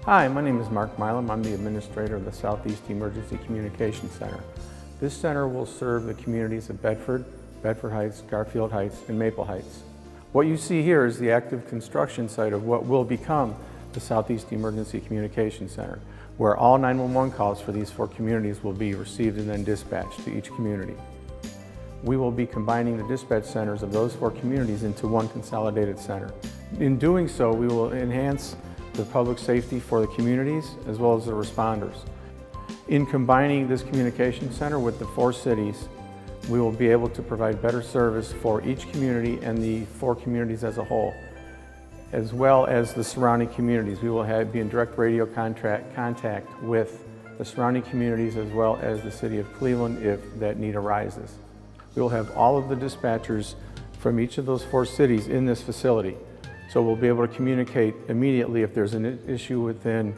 Hi, my name is Mark Milam. I'm the administrator of the Southeast Emergency Communications Center. This center will serve the communities of Bedford, Bedford Heights, Garfield Heights, and Maple Heights. What you see here is the active construction site of what will become the Southeast Emergency Communications Center, where all 911 calls for these 4 communities will be received and then dispatched to each community. We will be combining the dispatch centers of those 4 communities into one consolidated center. In doing so, we will enhance the public safety for the communities as well as the responders. In combining this communication center with the 4 cities, we will be able to provide better service for each community and the 4 communities as a whole, as well as the surrounding communities. We will be in direct radio contact with the surrounding communities as well as the city of Cleveland if that need arises. We will have all of the dispatchers from each of those 4 cities in this facility. So we'll be able to communicate immediately if there's an issue within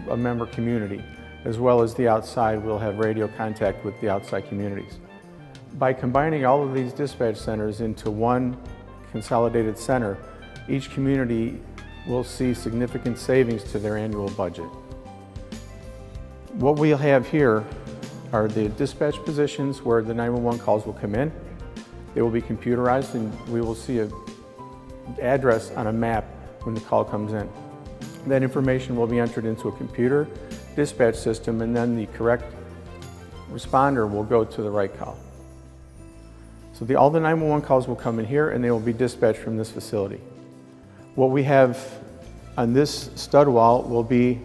a member community. As well as the outside, we'll have radio contact with the outside communities. By combining all of these dispatch centers into one consolidated center, each community will see significant savings to their annual budget. What we'll have here are the dispatch positions where the 911 calls will come in. They will be computerized and we will see an address on a map when the call comes in. That information will be entered into a computer dispatch system and then the correct responder will go to the right call. So all the 911 calls will come in here and they will be dispatched from this facility. What we have on this stud wall will be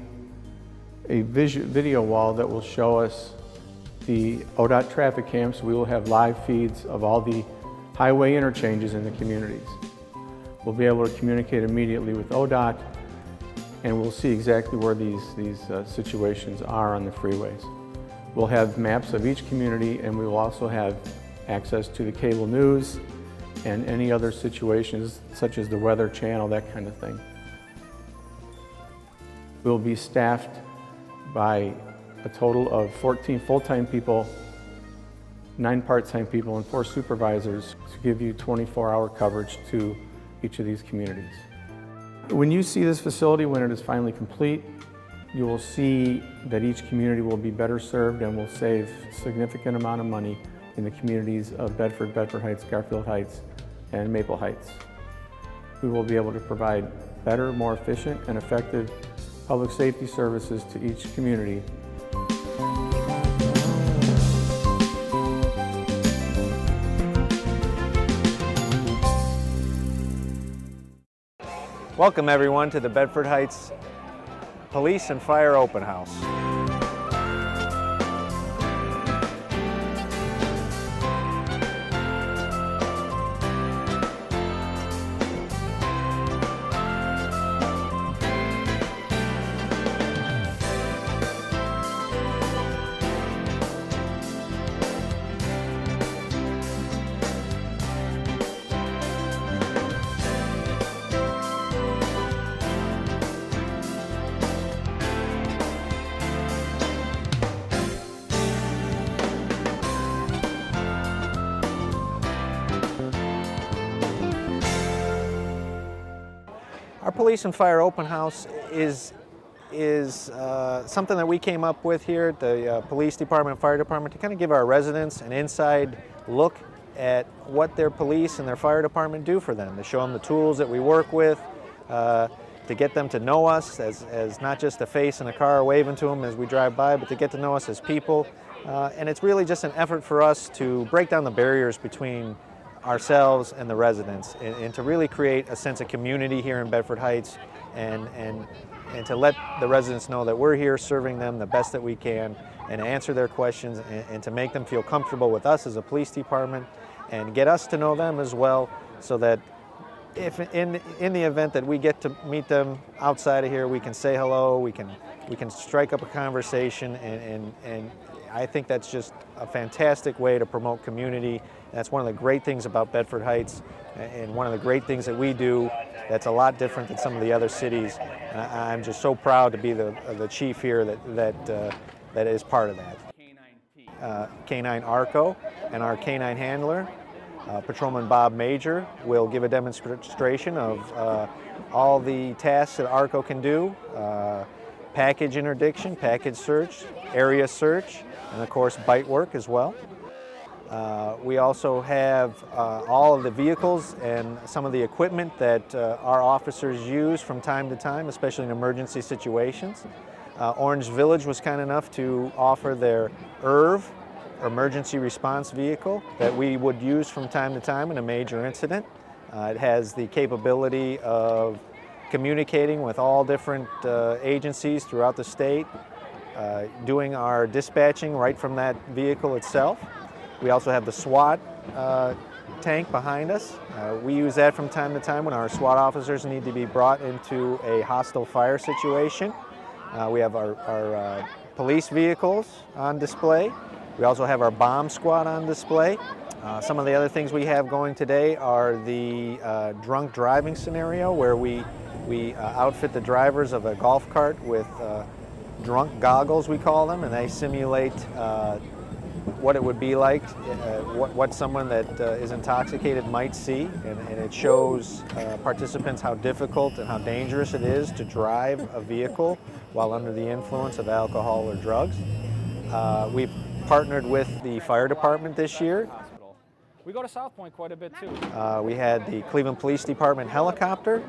a video wall that will show us the ODOT traffic cams. We will have live feeds of all the highway interchanges in the communities. We'll be able to communicate immediately with ODOT and we'll see exactly where these situations are on the freeways. We'll have maps of each community and we will also have access to the cable news and any other situations such as the weather channel, that kind of thing. We'll be staffed by a total of 14 full-time people, 9 part-time people, and 4 supervisors to give you 24-hour coverage to each of these communities. When you see this facility, when it is finally complete, you will see that each community will be better served and will save a significant amount of money in the communities of Bedford, Bedford Heights, Garfield Heights, and Maple Heights. We will be able to provide better, more efficient, and effective public safety services to each community. Welcome everyone to the Bedford Heights Police and Fire Open House. Our Police and Fire Open House is something that we came up with here at the Police Department and Fire Department to kind of give our residents an inside look at what their police and their fire department do for them, to show them the tools that we work with, to get them to know us as not just a face in a car waving to them as we drive by, but to get to know us as people. And it's really just an effort for us to break down the barriers between ourselves and the residents and to really create a sense of community here in Bedford Heights and to let the residents know that we're here serving them the best that we can and to answer their questions and to make them feel comfortable with us as a police department and get us to know them as well, so that if in the event that we get to meet them outside of here, we can say hello, we can strike up a conversation, and I think that's just a fantastic way to promote community. That's one of the great things about Bedford Heights, and one of the great things that we do that's a lot different than some of the other cities. And I'm just so proud to be the chief here that is part of that. K9 ARCO and our K9 handler Patrolman Bob Major will give a demonstration of all the tasks that ARCO can do, package interdiction, package search, area search, and of course bite work as well. We also have all of the vehicles and some of the equipment that our officers use from time to time, especially in emergency situations. Orange Village was kind enough to offer their ERV, emergency response vehicle, that we would use from time to time in a major incident. It has the capability of communicating with all different agencies throughout the state, doing our dispatching right from that vehicle itself. We also have the SWAT tank behind us. We use that from time to time when our SWAT officers need to be brought into a hostile fire situation. We have our police vehicles on display. We also have our bomb squad on display. Some of the other things we have going today are the drunk driving scenario, where we outfit the drivers of a golf cart with drunk goggles, we call them, and they simulate what it would be like, what someone that is intoxicated might see, and it shows participants how difficult and how dangerous it is to drive a vehicle while under the influence of alcohol or drugs. We've partnered with the fire department this year. We go to South Point quite a bit too. We had the Cleveland Police Department helicopter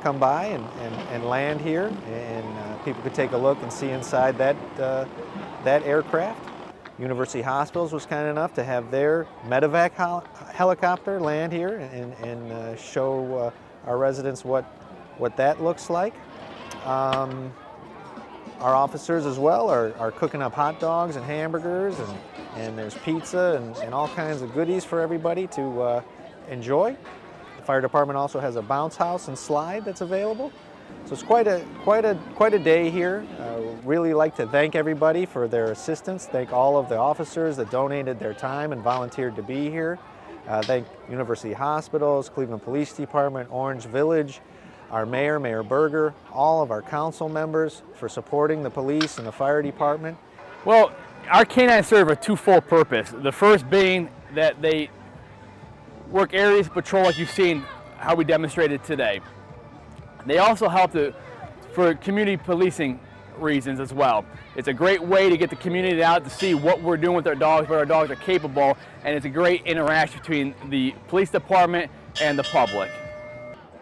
come by and land here, and people could take a look and see inside that aircraft. University Hospitals was kind enough to have their medevac helicopter land here and show our residents what that looks like. Our officers as well are cooking up hot dogs and hamburgers, and there's pizza and all kinds of goodies for everybody to enjoy. The fire department also has a bounce house and slide that's available. So it's quite a day here. Really like to thank everybody for their assistance. Thank all of the officers that donated their time and volunteered to be here. Thank University Hospitals, Cleveland Police Department, Orange Village, our mayor, Mayor Berger, all of our council members for supporting the police and the fire department. Well, our canines serve a twofold purpose. The first being that they work areas of patrol like you've seen how we demonstrated today. They also help for community policing reasons as well. It's a great way to get the community out to see what we're doing with our dogs, what our dogs are capable, and it's a great interaction between the police department and the public.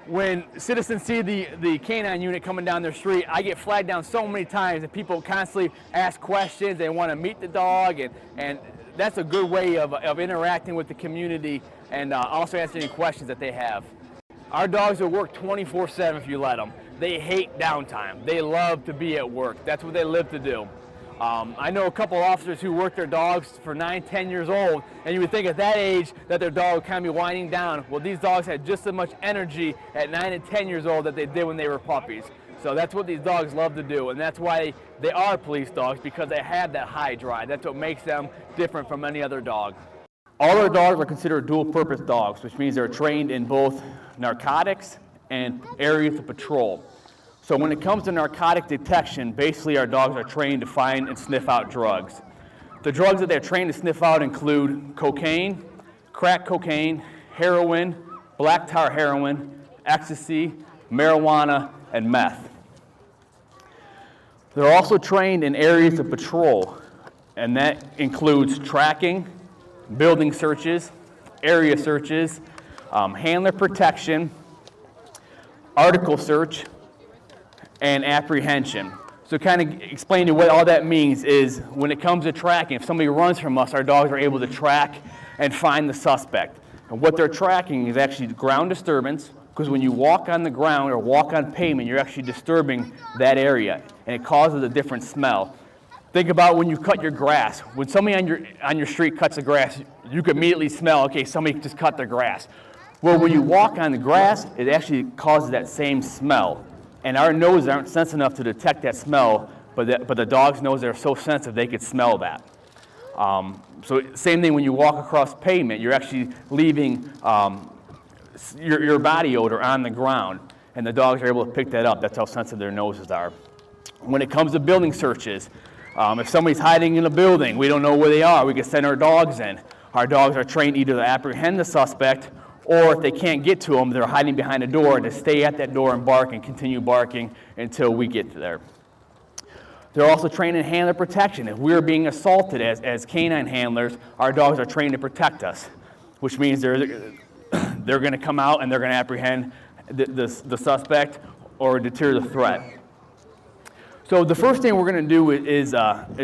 When citizens see the canine unit coming down their street, I get flagged down so many times that people constantly ask questions. They want to meet the dog, and that's a good way of interacting with the community and also answering any questions that they have. Our dogs will work 24/7 if you let them. They hate downtime. They love to be at work. That's what they live to do. I know a couple of officers who work their dogs for 9, 10 years old, and you would think at that age that their dog would kind of be winding down. Well, these dogs had just as much energy at 9 and 10 years old that they did when they were puppies. So that's what these dogs love to do, and that's why they are police dogs, because they have that high drive. That's what makes them different from any other dog. All our dogs are considered dual-purpose dogs, which means they're trained in both narcotics and areas of patrol. So when it comes to narcotic detection, basically our dogs are trained to find and sniff out drugs. The drugs that they're trained to sniff out include cocaine, crack cocaine, heroin, black tar heroin, ecstasy, marijuana, and meth. They're also trained in areas of patrol, and that includes tracking, building searches, area searches, handler protection, article search, and apprehension. So kind of explain to you what all that means is when it comes to tracking, if somebody runs from us, our dogs are able to track and find the suspect. And what they're tracking is actually ground disturbance, because when you walk on the ground or walk on pavement, you're actually disturbing that area, and it causes a different smell. Think about when you cut your grass. When somebody on your street cuts the grass, you can immediately smell, okay, somebody just cut their grass. Well, when you walk on the grass, it actually causes that same smell. And our noses aren't sensitive enough to detect that smell, but the dog's nose are so sensitive they could smell that. So same thing when you walk across pavement, you're actually leaving your body odor on the ground, and the dogs are able to pick that up. That's how sensitive their noses are. When it comes to building searches, if somebody's hiding in a building, we don't know where they are, we can send our dogs in. our dogs are trained either to apprehend the suspect, or if they can't get to them, they're hiding behind a door to stay at that door and bark and continue barking until we get there. They're also trained in handler protection. If we're being assaulted as canine handlers, our dogs are trained to protect us, which means they're going to come out and they're going to apprehend the suspect or deter the threat. So the first thing we're going to do is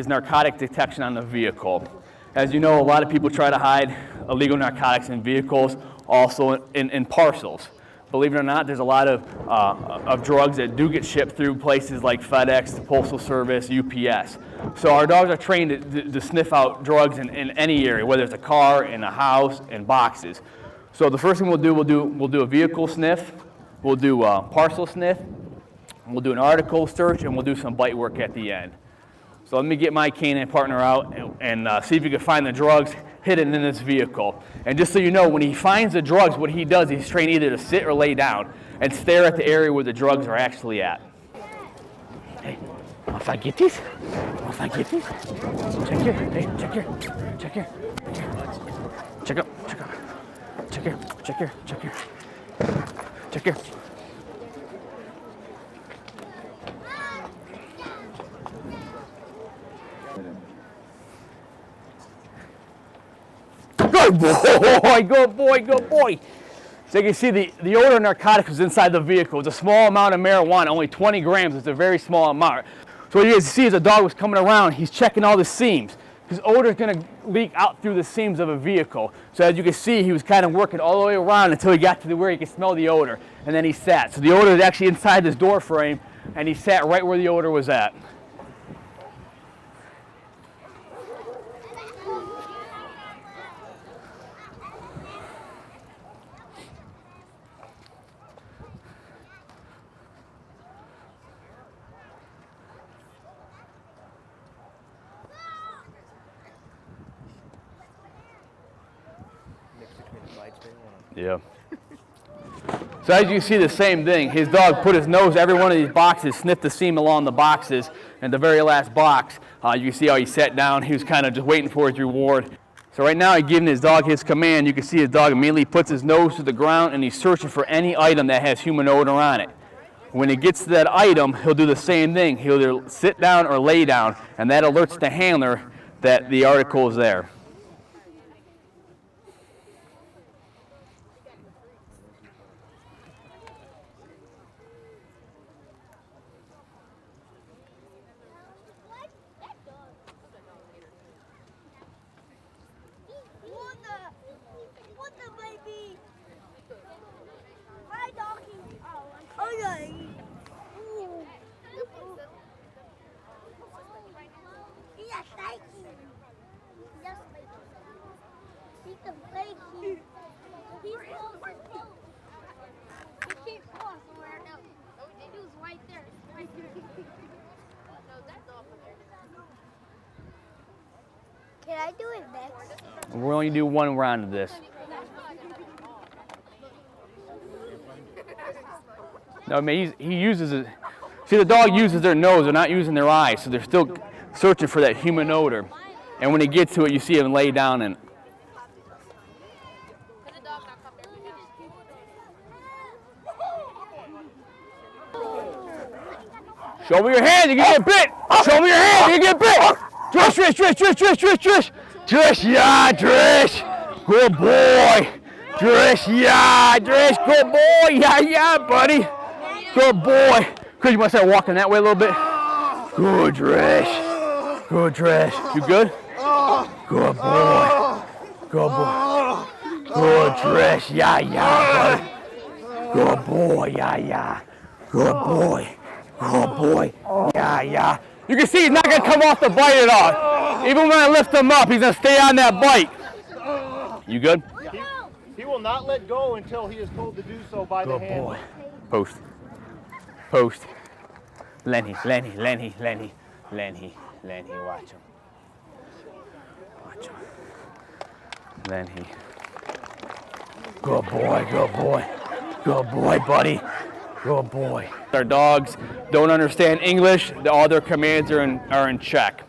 narcotic detection on the vehicle. As you know, a lot of people try to hide illegal narcotics in vehicles, also in parcels. Believe it or not, there's a lot of drugs that do get shipped through places like FedEx, the Postal Service, UPS. So our dogs are trained to sniff out drugs in any area, whether it's a car, in a house, in boxes. So the first thing we'll do a vehicle sniff, we'll do a parcel sniff, we'll do an article search, and we'll do some bite work at the end. So let me get my canine partner out and see if we can find the drugs hidden in this vehicle. And just so you know, when he finds the drugs, what he does, he's trained either to sit or lay down and stare at the area where the drugs are actually at. Hey, if I get these, check here, hey, check here, check here, check up, check here, check here, check here, check here. Good boy, good boy, good boy. So you can see the odor of narcotics was inside the vehicle. It's a small amount of marijuana, only 20 grams. It's a very small amount. So what you guys see as the dog was coming around, he's checking all the seams. His odor is going to leak out through the seams of a vehicle. So as you can see, he was kind of working all the way around until he got to where he could smell the odor. And then he sat. So the odor is actually inside this door frame, and he sat right where the odor was at. Yeah. So as you see, the same thing. His dog put his nose every one of these boxes, sniffed the seam along the boxes, and the very last box, you can see how he sat down. He was kind of just waiting for his reward. So right now, he's giving his dog his command. You can see his dog immediately puts his nose to the ground, and he's searching for any item that has human odor on it. When he gets to that item, he'll do the same thing. He'll either sit down or lay down, and that alerts the handler that the article is there. Can I do it next? We're only do one round of this. No, I mean, he uses it. See, the dog uses their nose. They're not using their eyes, so they're still searching for that human odor. And when he gets to it, you see him lay down and. Show me your hand, you can get bit. Show me your hand, you can get bit. Trish, Trish, Trish, Trish, Trish, Trish, Trish. Trish, yeah, Trish. Good boy. Trish, yeah, Trish, good boy. Yeah, yeah, buddy. Good boy. Chris, you want to start walking that way a little bit? Good, Trish. Good, Trish. You good? Good boy. Good boy. Good, Trish. Yeah, yeah, buddy. Good boy. Yeah, yeah. Good boy. Good boy. Yeah, yeah. You can see he's not going to come off the bite at all. Even when I lift him up, he's going to stay on that bite. You good? He will not let go until he is told to do so by the hand. Good boy. Post. Post. Lenny, Lenny, Lenny, Lenny, Lenny, Lenny, watch him. Watch him. Lenny. Good boy, good boy. Good boy, buddy. Good boy. Our dogs don't understand English. All their commands are in check.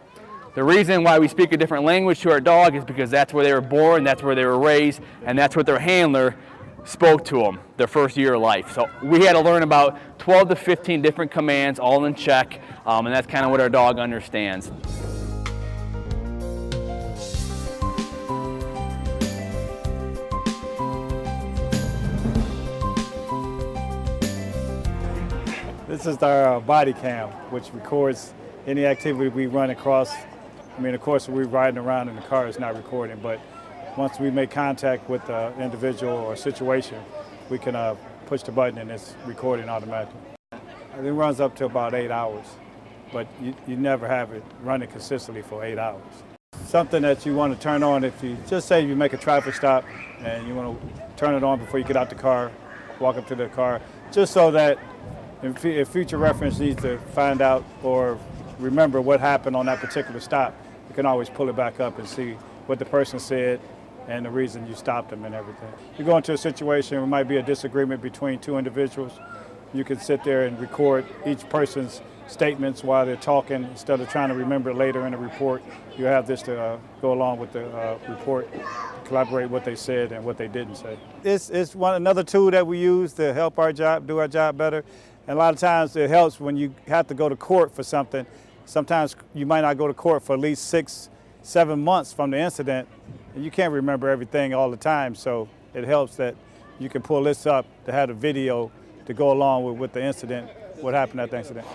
The reason why we speak a different language to our dog is because that's where they were born, that's where they were raised, and that's what their handler spoke to them their first year of life. So we had to learn about 12 to 15 different commands, all in check, and that's kind of what our dog understands. This is our body cam, which records any activity we run across. I mean, of course, we're riding around in the car, it's not recording, but once we make contact with the individual or situation, we can push the button and it's recording automatically. It runs up to about 8 hours, but you never have it running consistently for 8 hours. Something that you want to turn on if you, just say you make a traffic stop and you want to turn it on before you get out the car, walk up to the car, just so that if future reference needs to find out or remember what happened on that particular stop, you can always pull it back up and see what the person said and the reason you stopped them and everything. You go into a situation where there might be a disagreement between two individuals, you can sit there and record each person's statements while they're talking instead of trying to remember it later in the report. You have this to go along with the report, collaborate what they said and what they didn't say. It's another tool that we use to help our job, do our job better. And a lot of times it helps when you have to go to court for something. Sometimes you might not go to court for at least 6-7 months from the incident, and you can't remember everything all the time, so it helps that you can pull this up to have a video to go along with the incident, what happened at the incident.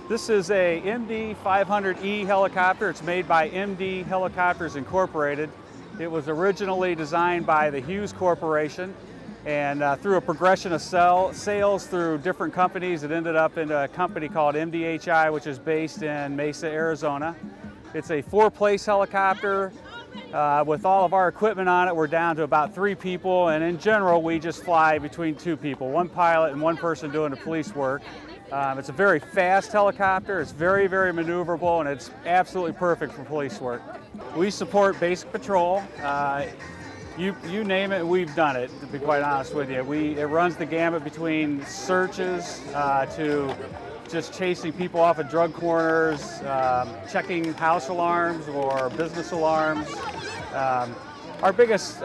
This is a MD 500E helicopter. It's made by MD Helicopters Incorporated. It was originally designed by the Hughes Corporation, and through a progression of sales through different companies, it ended up in a company called MDHI, which is based in Mesa, Arizona. It's a 4-place helicopter. With all of our equipment on it, we're down to about 3 people, and in general, we just fly between 2 people, 1 pilot and 1 person doing the police work. It's a very fast helicopter, it's very, very maneuverable, and it's absolutely perfect for police work. We support basic patrol. You name it, we've done it, to be quite honest with you. It runs the gamut between searches to just chasing people off of drug corners, checking house alarms or business alarms. Our biggest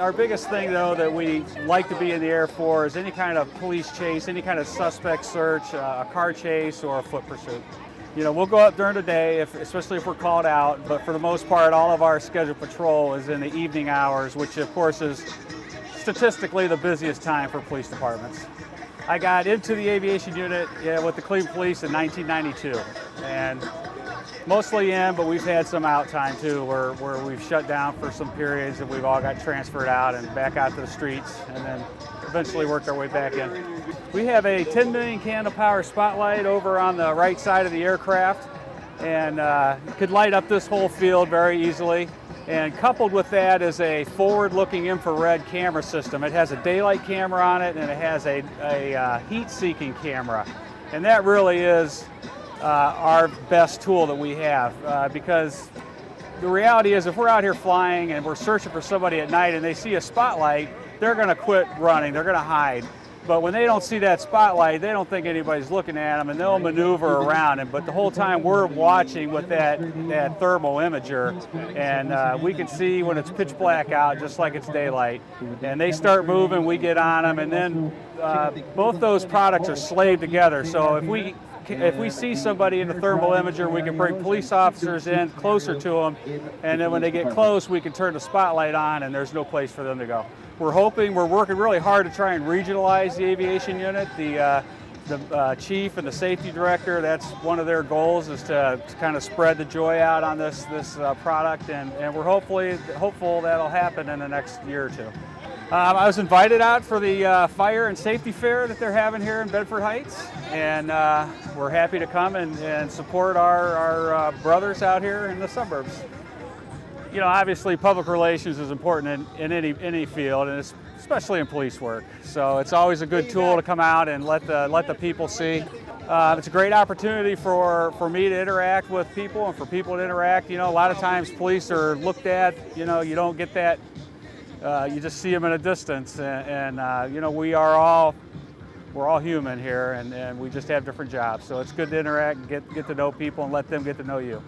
thing, though, that we like to be in the air for is any kind of police chase, any kind of suspect search, a car chase, or a foot pursuit. You know, we'll go up during the day, especially if we're called out, but for the most part, all of our scheduled patrol is in the evening hours, which of course is statistically the busiest time for police departments. I got into the aviation unit with the Cleveland Police in 1992, and mostly in, but we've had some out time too, where we've shut down for some periods and we've all got transferred out and back out to the streets, and then eventually worked our way back in. We have a 10 million candle power spotlight over on the right side of the aircraft, and could light up this whole field very easily. And coupled with that is a forward-looking infrared camera system. It has a daylight camera on it, and it has a heat-seeking camera. And that really is our best tool that we have, because the reality is if we're out here flying and we're searching for somebody at night and they see a spotlight, they're going to quit running, they're going to hide. But when they don't see that spotlight, they don't think anybody's looking at them, and they'll maneuver around it. But the whole time we're watching with that thermal imager, and we can see when it's pitch black out, just like it's daylight. And they start moving, we get on them, and then both those products are slaved together. So if we see somebody in the thermal imager, we can bring police officers in closer to them, and then when they get close, we can turn the spotlight on, and there's no place for them to go. We're working really hard to try and regionalize the aviation unit. The chief and the safety director, that's one of their goals, is to kind of spread the joy out on this product, and we're hopeful that'll happen in the next year or 2. I was invited out for the fire and safety fair that they're having here in Bedford Heights, and we're happy to come and support our brothers out here in the suburbs. You know, obviously public relations is important in any field, and especially in police work. So it's always a good tool to come out and let the people see. It's a great opportunity for me to interact with people and for people to interact. You know, a lot of times police are looked at, you know, you don't get that, you just see them in a distance. And you know, we're all human here, and we just have different jobs. So it's good to interact and get to know people and let them get to know you.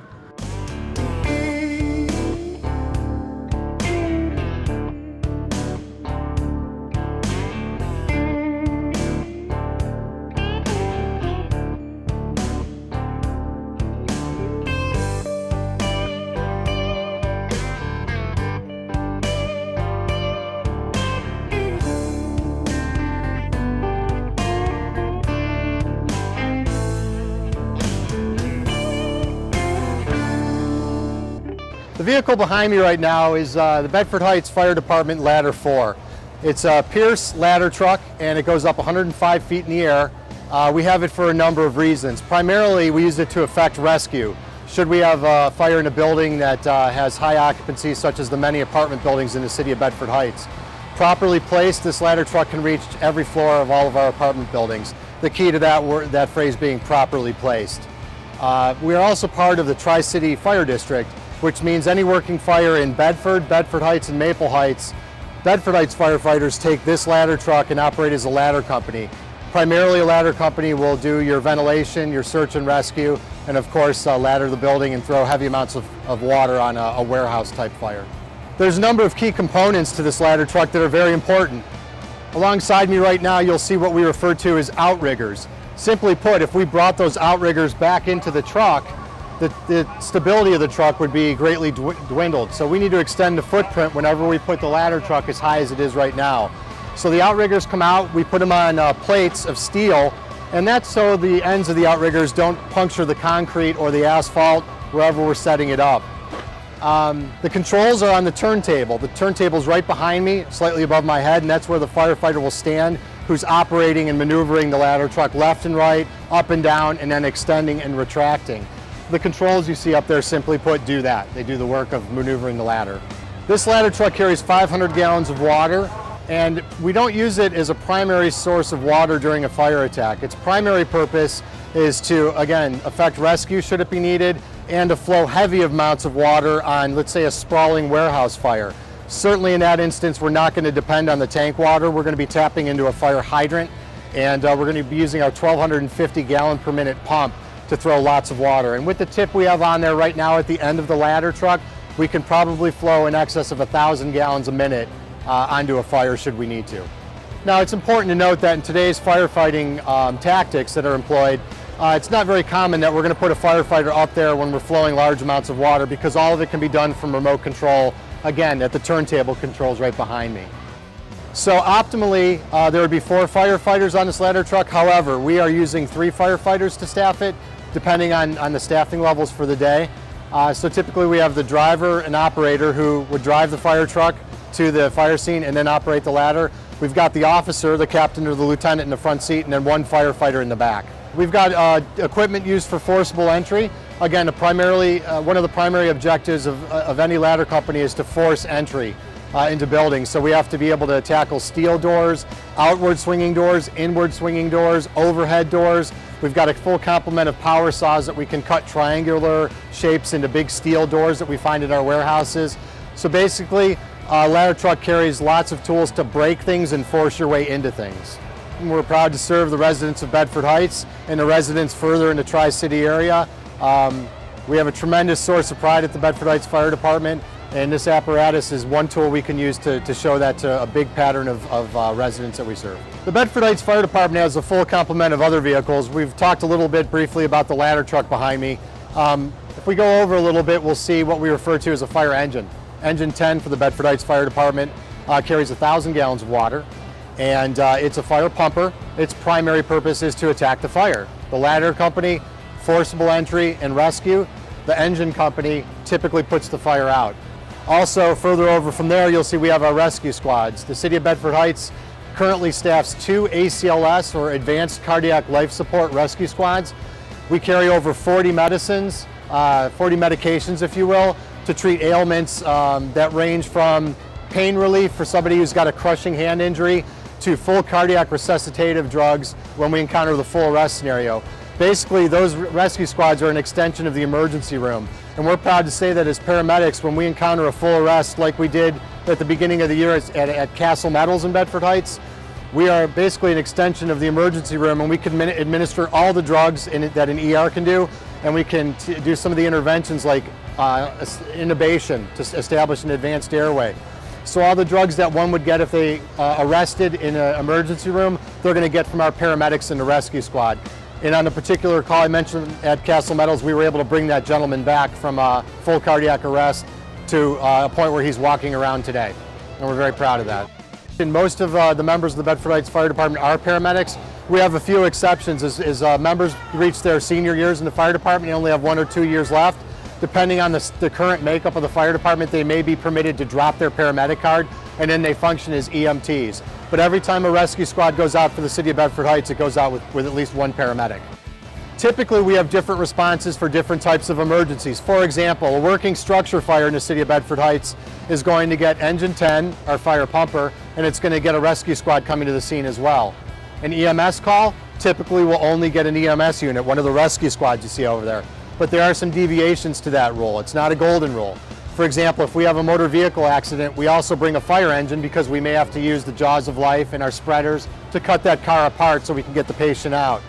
The vehicle behind me right now is the Bedford Heights Fire Department Ladder 4. It's a Pierce ladder truck, and it goes up 105 feet in the air. We have it for a number of reasons. Primarily, we use it to effect rescue. Should we have a fire in a building that has high occupancy, such as the many apartment buildings in the city of Bedford Heights. Properly placed, this ladder truck can reach every floor of all of our apartment buildings. The key to that phrase being properly placed. We are also part of the Tri-City Fire District, which means any working fire in Bedford, Bedford Heights, and Maple Heights, Bedford Heights firefighters take this ladder truck and operate as a ladder company. Primarily, a ladder company will do your ventilation, your search and rescue, and of course, ladder the building and throw heavy amounts of water on a warehouse type fire. There's a number of key components to this ladder truck that are very important. Alongside me right now, you'll see what we refer to as outriggers. Simply put, if we brought those outriggers back into the truck, the stability of the truck would be greatly dwindled. So we need to extend the footprint whenever we put the ladder truck as high as it is right now. So the outriggers come out, we put them on plates of steel, and that's so the ends of the outriggers don't puncture the concrete or the asphalt wherever we're setting it up. The controls are on the turntable. The turntable's right behind me, slightly above my head, and that's where the firefighter will stand, who's operating and maneuvering the ladder truck left and right, up and down, and then extending and retracting. The controls you see up there, simply put, do that. They do the work of maneuvering the ladder. This ladder truck carries 500 gallons of water, and we don't use it as a primary source of water during a fire attack. Its primary purpose is to, again, effect rescue should it be needed, and to flow heavy amounts of water on, let's say, a sprawling warehouse fire. Certainly in that instance, we're not going to depend on the tank water. We're going to be tapping into a fire hydrant, and we're going to be using our 1,250 gallon per minute pump to throw lots of water. And with the tip we have on there right now at the end of the ladder truck, we can probably flow in excess of 1,000 gallons a minute onto a fire should we need to. Now, it's important to note that in today's firefighting tactics that are employed, it's not very common that we're going to put a firefighter up there when we're flowing large amounts of water, because all of it can be done from remote control, again, at the turntable controls right behind me. So optimally, there would be 4 firefighters on this ladder truck. However, we are using 3 firefighters to staff it, depending on the staffing levels for the day. So typically we have the driver and operator who would drive the fire truck to the fire scene and then operate the ladder. We've got the officer, the captain or the lieutenant in the front seat, and then 1 firefighter in the back. We've got equipment used for forcible entry. Again, one of the primary objectives of any ladder company is to force entry into buildings. So we have to be able to tackle steel doors, outward swinging doors, inward swinging doors, overhead doors. We've got a full complement of power saws that we can cut triangular shapes into big steel doors that we find in our warehouses. So basically, a ladder truck carries lots of tools to break things and force your way into things. And we're proud to serve the residents of Bedford Heights and the residents further in the Tri-City area. We have a tremendous source of pride at the Bedford Heights Fire Department, and this apparatus is one tool we can use to show that to a big pattern of residents that we serve. The Bedford Heights Fire Department has a full complement of other vehicles. We've talked a little bit briefly about the ladder truck behind me. If we go over a little bit, we'll see what we refer to as a fire engine. Engine 10 for the Bedford Heights Fire Department carries 1,000 gallons of water, and it's a fire pumper. Its primary purpose is to attack the fire. The ladder company, forcible entry and rescue. The engine company typically puts the fire out. Also, further over from there, you'll see we have our rescue squads. The City of Bedford Heights currently staffs 2 ACLS, or Advanced Cardiac Life Support Rescue Squads. We carry over 40 medicines, 40 medications, if you will, to treat ailments that range from pain relief for somebody who's got a crushing hand injury to full cardiac resuscitative drugs when we encounter the full arrest scenario. Basically, those rescue squads are an extension of the emergency room. And we're proud to say that as paramedics, when we encounter a full arrest like we did at the beginning of the year at Castle Metals in Bedford Heights, we are basically an extension of the emergency room, and we can administer all the drugs that an ER can do, and we can do some of the interventions like intubation to establish an advanced airway. So all the drugs that one would get if they arrested in an emergency room, they're going to get from our paramedics in the rescue squad. And on the particular call I mentioned at Castle Metals, we were able to bring that gentleman back from a full cardiac arrest to a point where he's walking around today. And we're very proud of that. And most of the members of the Bedford Heights Fire Department are paramedics. We have a few exceptions. As members reach their senior years in the fire department, they only have 1 or 2 years left. Depending on the current makeup of the fire department, they may be permitted to drop their paramedic card, and then they function as EMTs. But every time a rescue squad goes out for the city of Bedford Heights, it goes out with at least 1 paramedic. Typically, we have different responses for different types of emergencies. For example, a working structure fire in the city of Bedford Heights is going to get engine 10, our fire pumper, and it's going to get a rescue squad coming to the scene as well. An EMS call typically will only get an EMS unit, one of the rescue squads you see over there. But there are some deviations to that rule. It's not a golden rule. For example, if we have a motor vehicle accident, we also bring a fire engine because we may have to use the jaws of life and our spreaders to cut that car apart so we can get the patient out.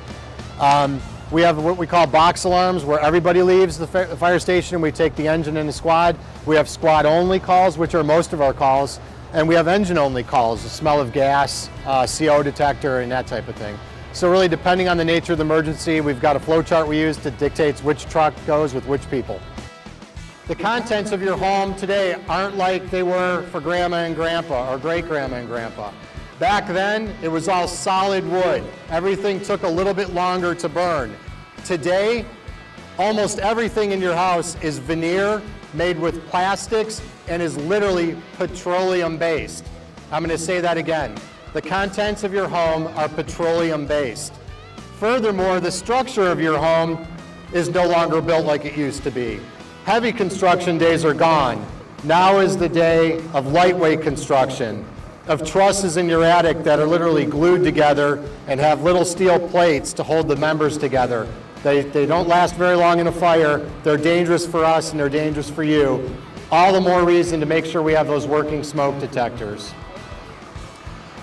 We have what we call box alarms, where everybody leaves the fire station and we take the engine and the squad. We have squad only calls, which are most of our calls, and we have engine only calls, the smell of gas, CO detector, and that type of thing. So really, depending on the nature of the emergency, we've got a flow chart we use that dictates which truck goes with which people. The contents of your home today aren't like they were for grandma and grandpa or great grandma and grandpa. Back then, it was all solid wood. Everything took a little bit longer to burn. Today, almost everything in your house is veneer, made with plastics, and is literally petroleum-based. I'm going to say that again. The contents of your home are petroleum-based. Furthermore, the structure of your home is no longer built like it used to be. Heavy construction days are gone. Now is the day of lightweight construction, of trusses in your attic that are literally glued together and have little steel plates to hold the members together. They don't last very long in a fire. They're dangerous for us and they're dangerous for you. All the more reason to make sure we have those working smoke detectors.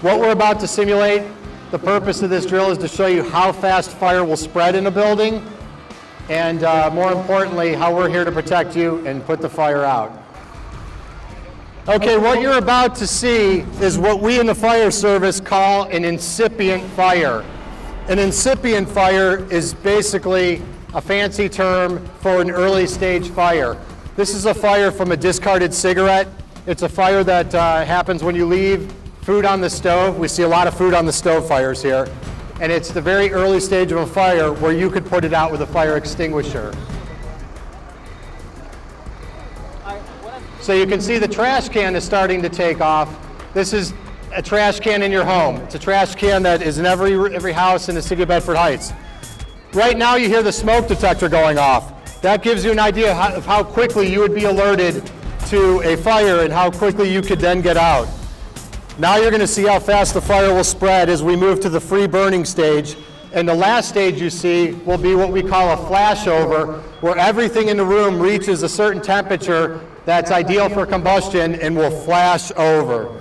What we're about to simulate, the purpose of this drill is to show you how fast fire will spread in a building, and more importantly, how we're here to protect you and put the fire out. Okay, what you're about to see is what we in the fire service call an incipient fire. An incipient fire is basically a fancy term for an early stage fire. This is a fire from a discarded cigarette. It's a fire that happens when you leave food on the stove. We see a lot of food on the stove fires here. And it's the very early stage of a fire where you could put it out with a fire extinguisher. So you can see the trash can is starting to take off. This is a trash can in your home. It's a trash can that is in every house in the city of Bedford Heights. Right now you hear the smoke detector going off. That gives you an idea of how quickly you would be alerted to a fire and how quickly you could then get out. Now you're going to see how fast the fire will spread as we move to the free burning stage. And the last stage you see will be what we call a flashover, where everything in the room reaches a certain temperature that's ideal for combustion and will flash over.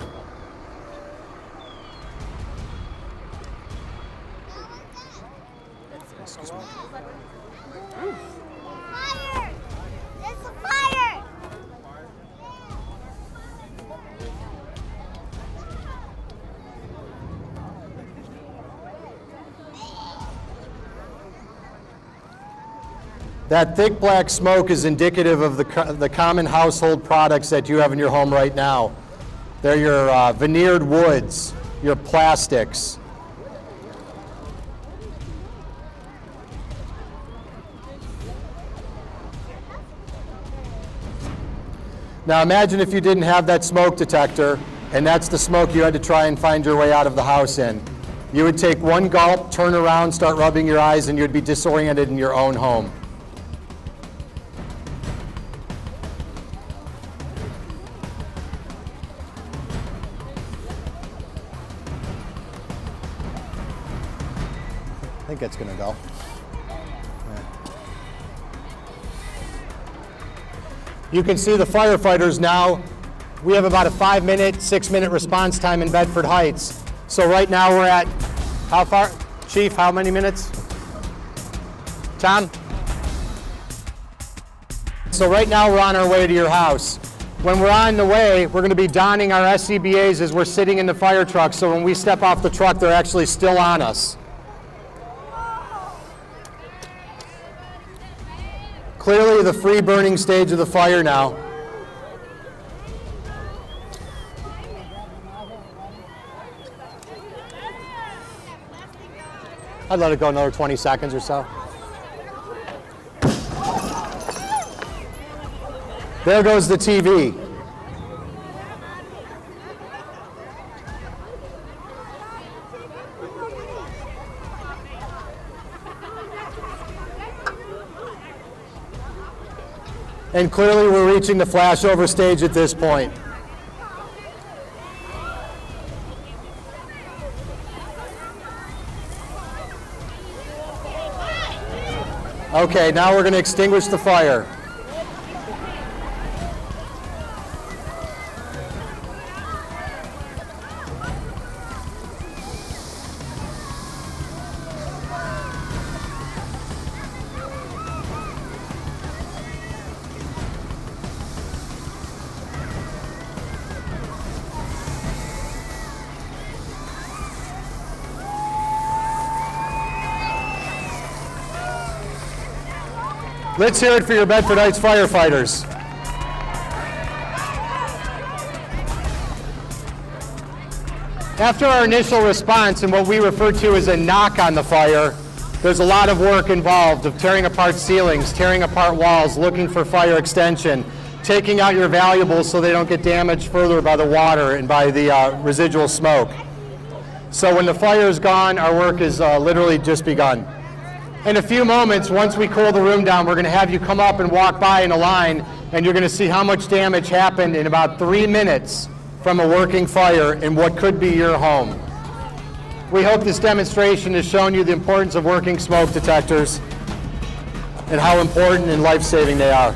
Fire! It's a fire! That thick black smoke is indicative of the common household products that you have in your home right now. They're your veneered woods, your plastics. Now imagine if you didn't have that smoke detector, and that's the smoke you had to try and find your way out of the house in. You would take one gulp, turn around, start rubbing your eyes, and you'd be disoriented in your own home. I think that's going to go. You can see the firefighters now. We have about a 5-minute, 6-minute response time in Bedford Heights. So right now we're at, how far? Chief, how many minutes? Tom? So right now we're on our way to your house. When we're on the way, we're going to be donning our SCBAs as we're sitting in the fire truck, so when we step off the truck, they're actually still on us. Clearly the free burning stage of the fire now. I'd let it go another 20 seconds or so. There goes the TV. And clearly we're reaching the flashover stage at this point. Okay, now we're going to extinguish the fire. Let's hear it for your Bedford Heights firefighters. After our initial response and what we refer to as a knock on the fire, there's a lot of work involved of tearing apart ceilings, tearing apart walls, looking for fire extension, taking out your valuables so they don't get damaged further by the water and by the residual smoke. So when the fire is gone, our work is literally just begun. In a few moments, once we cool the room down, we're going to have you come up and walk by in a line, and you're going to see how much damage happened in about 3 minutes from a working fire in what could be your home. We hope this demonstration has shown you the importance of working smoke detectors and how important and life-saving they are.